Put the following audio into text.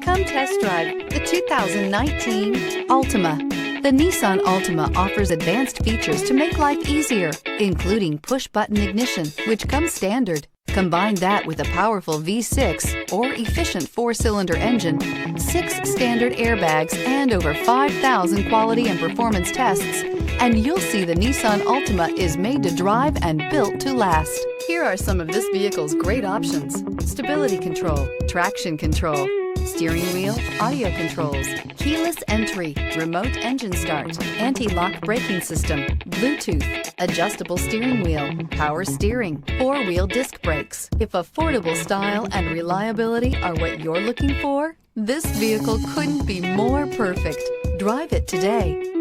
Come test drive the 2019 Altima. The Nissan Altima offers advanced features to make life easier, including push-button ignition, which comes standard. Combine that with a powerful V6 or efficient 4-cylinder engine, 6 standard airbags, and over 5,000 quality and performance tests, and you'll see the Nissan Altima is made to drive and built to last. Here are some of this vehicle's great options: stability control, traction control, steering wheel audio controls, keyless entry, remote engine start, anti-lock braking system, Bluetooth, adjustable steering wheel, power steering, 4-wheel disc brakes. If affordable style and reliability are what you're looking for, this vehicle couldn't be more perfect. Drive it today.